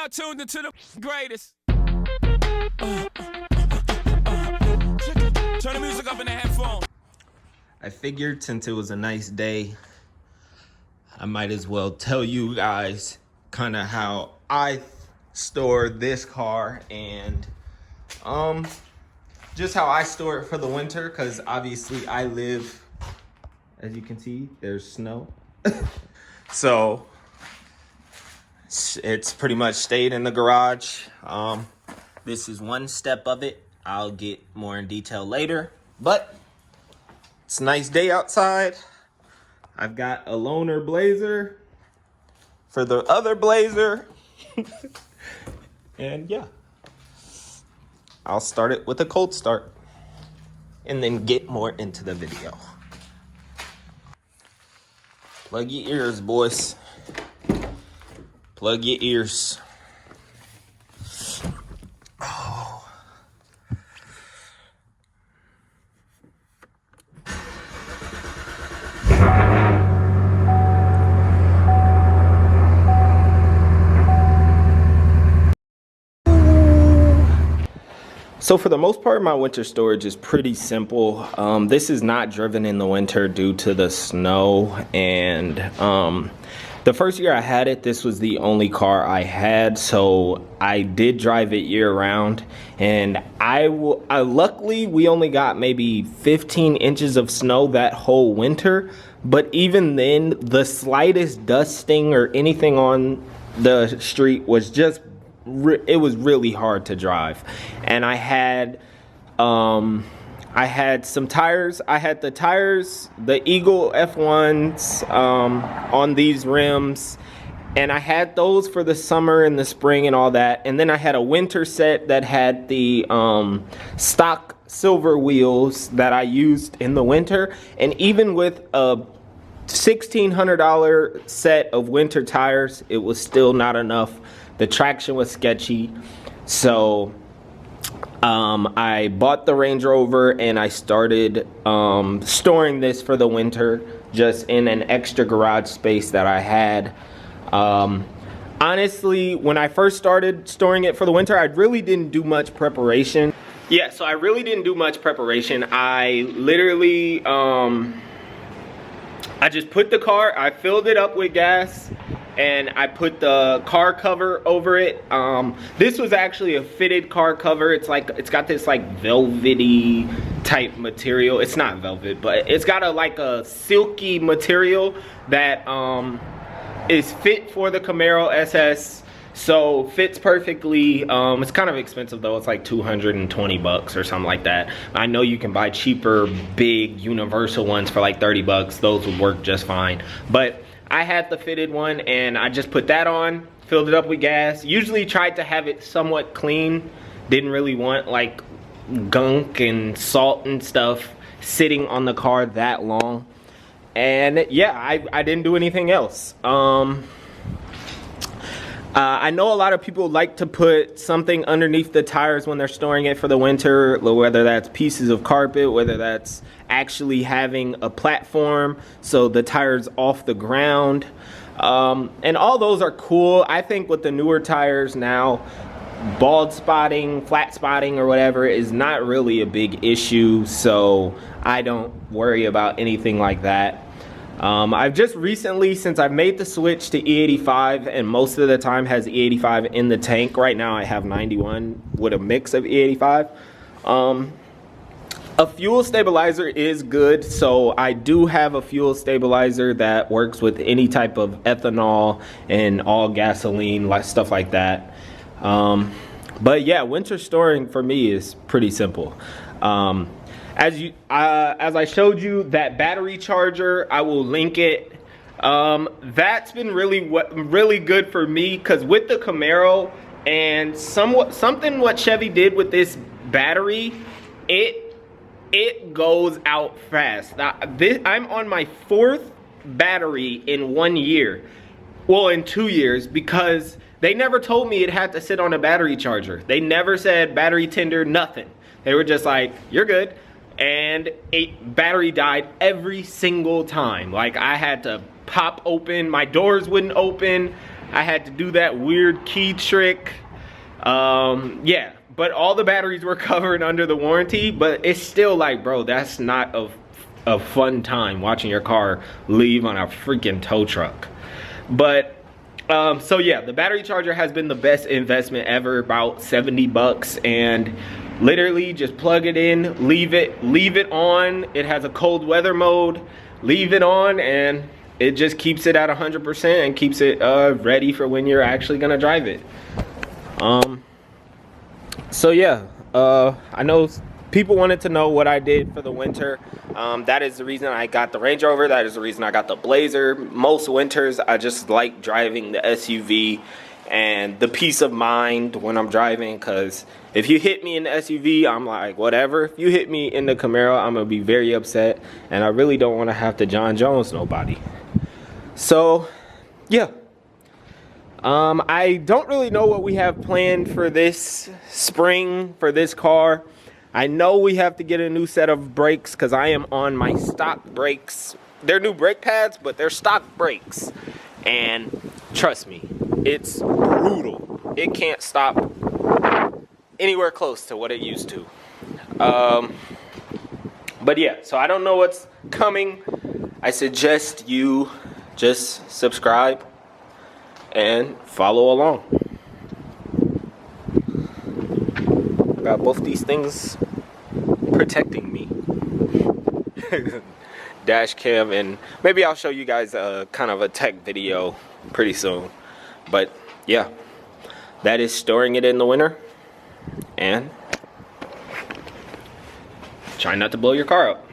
now tuned into the greatest. Turn the music up in the headphone. I figured since it was a nice day, I might as well tell you guys kind of how I store this car and just how I store it for the winter, because obviously I live, as you can see, there's snow. So it's pretty much stayed in the garage. This is one step of it. I'll get more in detail later, but it's a nice day outside. I've got a loaner blazer for the other blazer. And yeah, I'll start it with a cold start and then get more into the video. Plug your ears, boys. Plug your ears. Oh. So for the most part, my winter storage is pretty simple. This is not driven in the winter due to the snow, and the first year I had it, this was the only car I had, so I did drive it year round. And I luckily, we only got maybe 15 inches of snow that whole winter. But even then, the slightest dusting or anything on the street was just, it was really hard to drive. And I had some tires. I had the tires, the Eagle F1s on these rims, and I had those for the summer and the spring and all that. And then I had a winter set that had the stock silver wheels that I used in the winter. And even with a $1,600 set of winter tires, it was still not enough. The traction was sketchy. So I bought the Range Rover and I started storing this for the winter just in an extra garage space that I had. Honestly, when I first started storing it for the winter, I really didn't do much preparation. Yeah, so I really didn't do much preparation. I literally, I just put the car, I filled it up with gas, and I put the car cover over it. This was actually a fitted car cover. It's got this like velvety type material. It's not velvet, but it's got a silky material that is fit for the Camaro SS. So fits perfectly. It's kind of expensive though. It's like 220 bucks or something like that. I know you can buy cheaper, big universal ones for like 30 bucks. Those would work just fine. But I had the fitted one and I just put that on, filled it up with gas. Usually tried to have it somewhat clean. Didn't really want like gunk and salt and stuff sitting on the car that long. And yeah, I didn't do anything else. I know a lot of people like to put something underneath the tires when they're storing it for the winter, whether that's pieces of carpet, whether that's actually having a platform so the tire's off the ground. And all those are cool. I think with the newer tires now, bald spotting, flat spotting or whatever is not really a big issue, so I don't worry about anything like that. I've just recently, since I've made the switch to E85 and most of the time has E85 in the tank, right now I have 91 with a mix of E85. A fuel stabilizer is good, so I do have a fuel stabilizer that works with any type of ethanol and all gasoline, like stuff like that. But yeah, winter storing for me is pretty simple. As I showed you, that battery charger, I will link it. That's been really good for me, because with the Camaro and something what Chevy did with this battery, it goes out fast. I'm on my 4th battery in 1 year. Well, in 2 years, because they never told me it had to sit on a battery charger. They never said battery tender, nothing. They were just like, you're good. And battery died every single time. Like, I had to pop open, my doors wouldn't open. I had to do that weird key trick. Yeah, but all the batteries were covered under the warranty, but it's still like, bro, that's not a fun time watching your car leave on a freaking tow truck. But so yeah, the battery charger has been the best investment ever, about 70 bucks, and literally just plug it in, leave it on. It has a cold weather mode, leave it on, and it just keeps it at 100% and keeps it ready for when you're actually gonna drive it. So yeah, I know people wanted to know what I did for the winter. That is the reason I got the Range Rover. That is the reason I got the Blazer. Most winters, I just like driving the SUV and the peace of mind when I'm driving, because if you hit me in the SUV, I'm like, whatever. If you hit me in the Camaro, I'm gonna be very upset, and I really don't want to have to John Jones nobody. So yeah, I don't really know what we have planned for this spring for this car. I know we have to get a new set of brakes because I am on my stock brakes. They're new brake pads, but they're stock brakes. And trust me, it's brutal. It can't stop anywhere close to what it used to. But yeah, so I don't know what's coming. I suggest you just subscribe and follow along. Got both these things protecting me. Dash cam, and maybe I'll show you guys a kind of a tech video pretty soon. But yeah, that is storing it in the winter and try not to blow your car up.